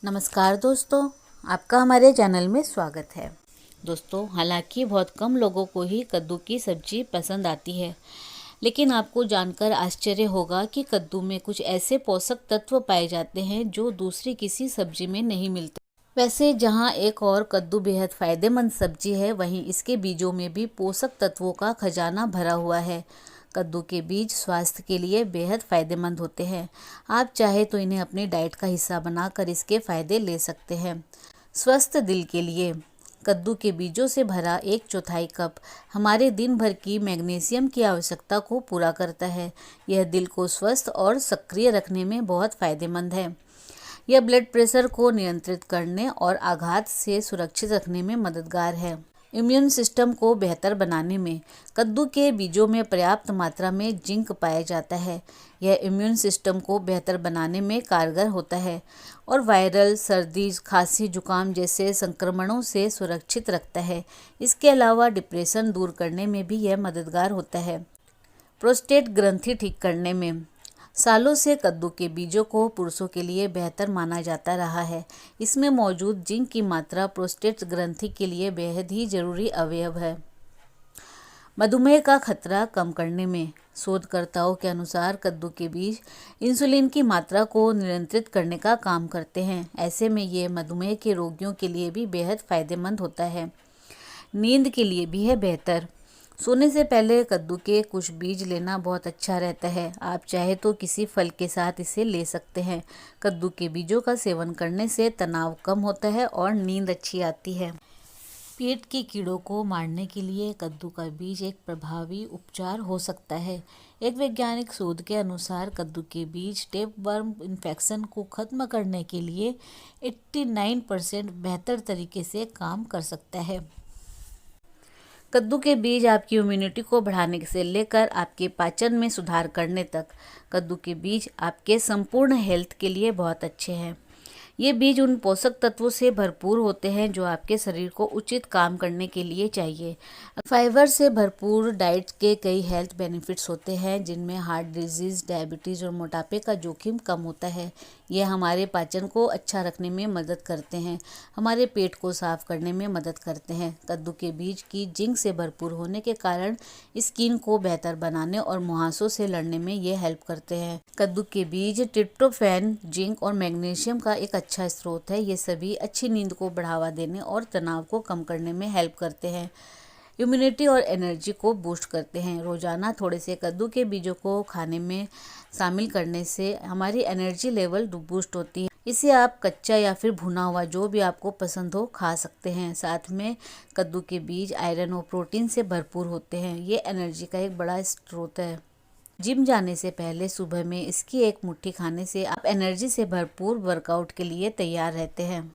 नमस्कार दोस्तों, आपका हमारे चैनल में स्वागत है। दोस्तों, हालांकि बहुत कम लोगों को ही कद्दू की सब्जी पसंद आती है, लेकिन आपको जानकर आश्चर्य होगा कि कद्दू में कुछ ऐसे पोषक तत्व पाए जाते हैं जो दूसरी किसी सब्जी में नहीं मिलते। वैसे जहां एक और कद्दू बेहद फायदेमंद सब्जी है, वहीं इसके बीजों में भी पोषक तत्वों का खजाना भरा हुआ है। कद्दू के बीज स्वास्थ्य के लिए बेहद फायदेमंद होते हैं। आप चाहे तो इन्हें अपनी डाइट का हिस्सा बनाकर इसके फायदे ले सकते हैं। स्वस्थ दिल के लिए कद्दू के बीजों से भरा 1/4 कप हमारे दिन भर की मैग्नीशियम की आवश्यकता को पूरा करता है। यह दिल को स्वस्थ और सक्रिय रखने में बहुत फायदेमंद है। यह ब्लड प्रेशर को नियंत्रित करने और आघात से सुरक्षित रखने में मददगार है। इम्यून सिस्टम को बेहतर बनाने में कद्दू के बीजों में पर्याप्त मात्रा में जिंक पाया जाता है। यह इम्यून सिस्टम को बेहतर बनाने में कारगर होता है और वायरल, सर्दी, खांसी, जुकाम जैसे संक्रमणों से सुरक्षित रखता है। इसके अलावा डिप्रेशन दूर करने में भी यह मददगार होता है। प्रोस्टेट ग्रंथि ठीक करने में सालों से कद्दू के बीजों को पुरुषों के लिए बेहतर माना जाता रहा है। इसमें मौजूद जिंक की मात्रा प्रोस्टेट ग्रंथि के लिए बेहद ही जरूरी अवयव है। मधुमेह का खतरा कम करने में शोधकर्ताओं के अनुसार कद्दू के बीज इंसुलिन की मात्रा को नियंत्रित करने का काम करते हैं। ऐसे में ये मधुमेह के रोगियों के लिए भी बेहद फायदेमंद होता है। नींद के लिए भी है बेहतर। सोने से पहले कद्दू के कुछ बीज लेना बहुत अच्छा रहता है। आप चाहे तो किसी फल के साथ इसे ले सकते हैं। कद्दू के बीजों का सेवन करने से तनाव कम होता है और नींद अच्छी आती है। पेट के कीड़ों को मारने के लिए कद्दू का बीज एक प्रभावी उपचार हो सकता है। एक वैज्ञानिक शोध के अनुसार कद्दू के बीज टेपवर्म इन्फेक्शन को खत्म करने के लिए 89% बेहतर तरीके से काम कर सकता है। कद्दू के बीज आपकी इम्यूनिटी को बढ़ाने से लेकर आपके पाचन में सुधार करने तक कद्दू के बीज आपके संपूर्ण हेल्थ के लिए बहुत अच्छे हैं। ये बीज उन पोषक तत्वों से भरपूर होते हैं जो आपके शरीर को उचित काम करने के लिए चाहिए। फाइबर से भरपूर डाइट के कई हेल्थ बेनिफिट्स होते हैं, जिनमें हार्ट डिजीज, डायबिटीज़ और मोटापे का जोखिम कम होता है। ये हमारे पाचन को अच्छा रखने में मदद करते हैं, हमारे पेट को साफ करने में मदद करते हैं। कद्दू के बीज की जिंक से भरपूर होने के कारण स्किन को बेहतर बनाने और मुहासों से लड़ने में ये हेल्प करते हैं। कद्दू के बीज ट्रिप्टोफैन, जिंक और मैग्नीशियम का एक अच्छा स्रोत है। ये सभी अच्छी नींद को बढ़ावा देने और तनाव को कम करने में हेल्प करते हैं। इम्यूनिटी और एनर्जी को बूस्ट करते हैं। रोजाना थोड़े से कद्दू के बीजों को खाने में शामिल करने से हमारी एनर्जी लेवल बूस्ट होती है। इसे आप कच्चा या फिर भुना हुआ, जो भी आपको पसंद हो, खा सकते हैं। साथ में कद्दू के बीज आयरन और प्रोटीन से भरपूर होते हैं। ये एनर्जी का एक बड़ा स्रोत है। जिम जाने से पहले सुबह में इसकी एक मुट्ठी खाने से आप एनर्जी से भरपूर वर्कआउट के लिए तैयार रहते हैं।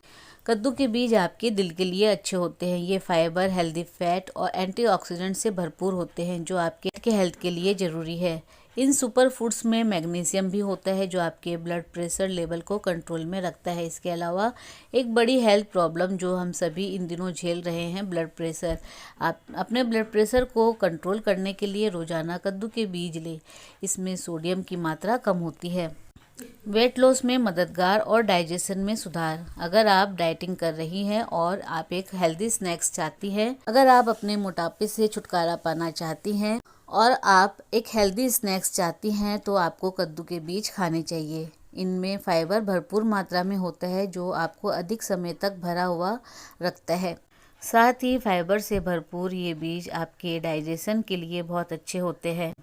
कद्दू के बीज आपके दिल के लिए अच्छे होते हैं। ये फाइबर, हेल्दी फैट और एंटीऑक्सीडेंट से भरपूर होते हैं, जो आपके हेल्थ के लिए ज़रूरी है। इन सुपर फूड्स में मैग्नीशियम भी होता है, जो आपके ब्लड प्रेशर लेवल को कंट्रोल में रखता है। इसके अलावा एक बड़ी हेल्थ प्रॉब्लम जो हम सभी इन दिनों झेल रहे हैं, ब्लड प्रेशर। आप अपने ब्लड प्रेशर को कंट्रोल करने के लिए रोजाना कद्दू के बीज लें। इसमें सोडियम की मात्रा कम होती है। वेट लॉस में मददगार और डाइजेशन में सुधार। अगर आप डाइटिंग कर रही हैं और आप एक हेल्दी स्नैक्स चाहती हैं, अगर आप अपने मोटापे से छुटकारा पाना चाहती हैं और आप एक हेल्दी स्नैक्स चाहती हैं, तो आपको कद्दू के बीज खाने चाहिए। इनमें फाइबर भरपूर मात्रा में होता है, जो आपको अधिक समय तक भरा हुआ रखता है। साथ ही फाइबर से भरपूर ये बीज आपके डाइजेशन के लिए बहुत अच्छे होते हैं।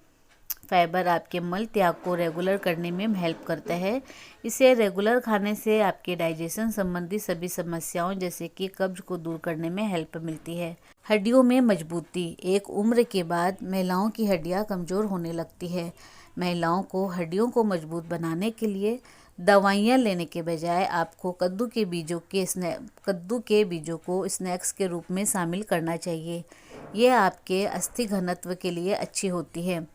फाइबर आपके मल त्याग को रेगुलर करने में हेल्प करता है। इसे रेगुलर खाने से आपके डाइजेशन संबंधी सभी समस्याओं जैसे कि कब्ज को दूर करने में हेल्प मिलती है। हड्डियों में मजबूती। एक उम्र के बाद महिलाओं की हड्डियां कमज़ोर होने लगती है। महिलाओं को हड्डियों को मजबूत बनाने के लिए दवाइयाँ लेने के बजाय आपको कद्दू के बीजों को स्नैक्स के रूप में शामिल करना चाहिए। ये आपके अस्थि घनत्व के लिए अच्छी होती है।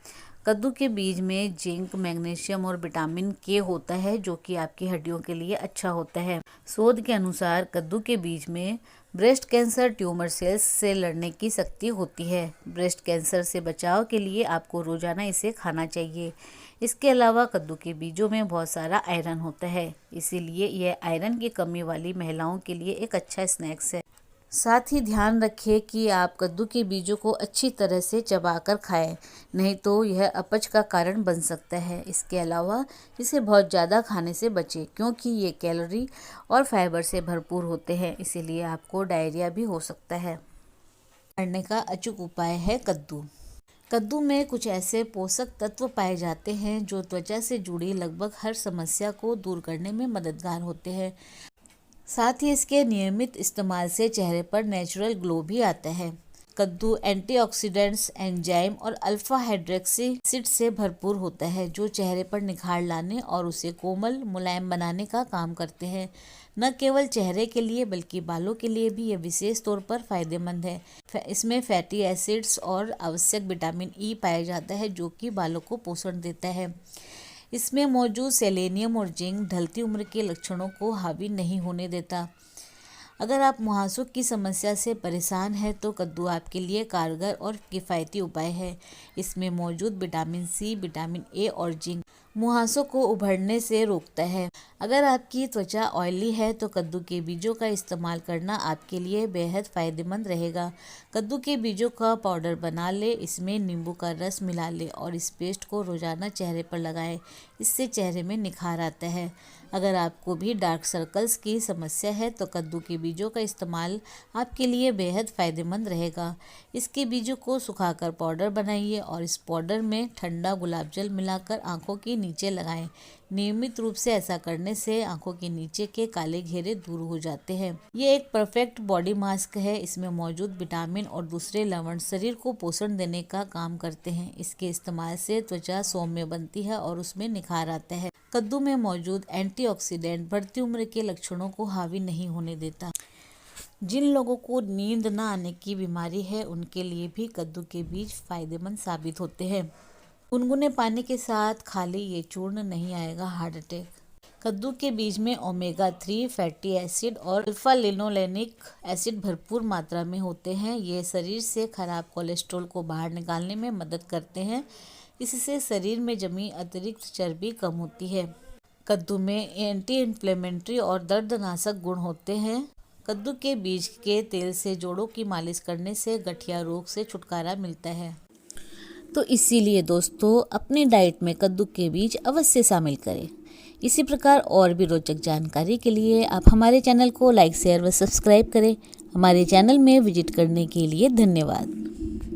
कद्दू के बीज में जिंक, मैग्नीशियम और विटामिन के होता है, जो कि आपकी हड्डियों के लिए अच्छा होता है। शोध के अनुसार कद्दू के बीज में ब्रेस्ट कैंसर ट्यूमर सेल्स से लड़ने की शक्ति होती है। ब्रेस्ट कैंसर से बचाव के लिए आपको रोजाना इसे खाना चाहिए। इसके अलावा कद्दू के बीजों में बहुत सारा आयरन होता है, इसीलिए यह आयरन की कमी वाली महिलाओं के लिए एक अच्छा स्नैक्स है। साथ ही ध्यान रखिए कि आप कद्दू के बीजों को अच्छी तरह से चबाकर खाएं, नहीं तो यह अपच का कारण बन सकता है। इसके अलावा इसे बहुत ज़्यादा खाने से बचें, क्योंकि ये कैलोरी और फाइबर से भरपूर होते हैं, इसीलिए आपको डायरिया भी हो सकता है। करने का अचूक उपाय है कद्दू। कद्दू में कुछ ऐसे पोषक तत्व पाए जाते हैं जो त्वचा से जुड़ी लगभग हर समस्या को दूर करने में मददगार होते हैं। साथ ही इसके नियमित इस्तेमाल से चेहरे पर नेचुरल ग्लो भी आता है। कद्दू एंटीऑक्सीडेंट्स, एंजाइम और अल्फा हाइड्रोक्सी एसिड से भरपूर होता है, जो चेहरे पर निखार लाने और उसे कोमल मुलायम बनाने का काम करते हैं। न केवल चेहरे के लिए बल्कि बालों के लिए भी यह विशेष तौर पर फायदेमंद है। इसमें फैटी एसिड्स और आवश्यक विटामिन ई पाया जाता है, जो कि बालों को पोषण देता है। इसमें मौजूद सेलेनियम और जिंक ढलती उम्र के लक्षणों को हावी नहीं होने देता। अगर आप मुहासों की समस्या से परेशान हैं तो कद्दू आपके लिए कारगर और किफ़ायती उपाय है। इसमें मौजूद विटामिन सी, विटामिन ए और जिंक मुहासों को उभरने से रोकता है। अगर आपकी त्वचा ऑयली है तो कद्दू के बीजों का इस्तेमाल करना आपके लिए बेहद फ़ायदेमंद रहेगा। कद्दू के बीजों का पाउडर बना ले, इसमें नींबू का रस मिला ले और इस पेस्ट को रोज़ाना चेहरे पर लगाएं। इससे चेहरे में निखार आता है। अगर आपको भी डार्क सर्कल्स की समस्या है तो कद्दू के बीजों का इस्तेमाल आपके लिए बेहद फ़ायदेमंद रहेगा। इसके बीजों को सुखाकर पाउडर बनाइए और इस पाउडर में ठंडा गुलाब जल मिलाकर आंखों के नीचे लगाएं। नियमित रूप से ऐसा करने से आंखों के नीचे के काले घेरे दूर हो जाते हैं। ये एक परफेक्ट बॉडी मास्क है। इसमें मौजूद विटामिन और दूसरे लवण शरीर को पोषण देने का काम करते हैं। इसके इस्तेमाल से त्वचा सौम्य बनती है और उसमें निखार आता है। कद्दू में मौजूद एंटीऑक्सीडेंट बढ़ती उम्र के लक्षणों को हावी नहीं होने देता। जिन लोगों को नींद न आने की बीमारी है उनके लिए भी कद्दू के बीज फायदेमंद साबित होते हैं। गुनगुने पानी के साथ खाली ये चूर्ण नहीं आएगा हार्ट अटैक। कद्दू के बीज में ओमेगा 3 फैटी एसिड और अल्फा लिनोलेनिक एसिड भरपूर मात्रा में होते हैं। ये शरीर से खराब कोलेस्ट्रॉल को बाहर निकालने में मदद करते हैं। इससे शरीर में जमी अतिरिक्त चर्बी कम होती है। कद्दू में एंटी इन्फ्लेमेटरी और दर्दनाशक गुण होते हैं। कद्दू के बीज के तेल से जोड़ों की मालिश करने से गठिया रोग से छुटकारा मिलता है। तो इसीलिए दोस्तों अपनी डाइट में कद्दू के बीज अवश्य शामिल करें। इसी प्रकार और भी रोचक जानकारी के लिए आप हमारे चैनल को लाइक, शेयर व सब्सक्राइब करें। हमारे चैनल में विजिट करने के लिए धन्यवाद।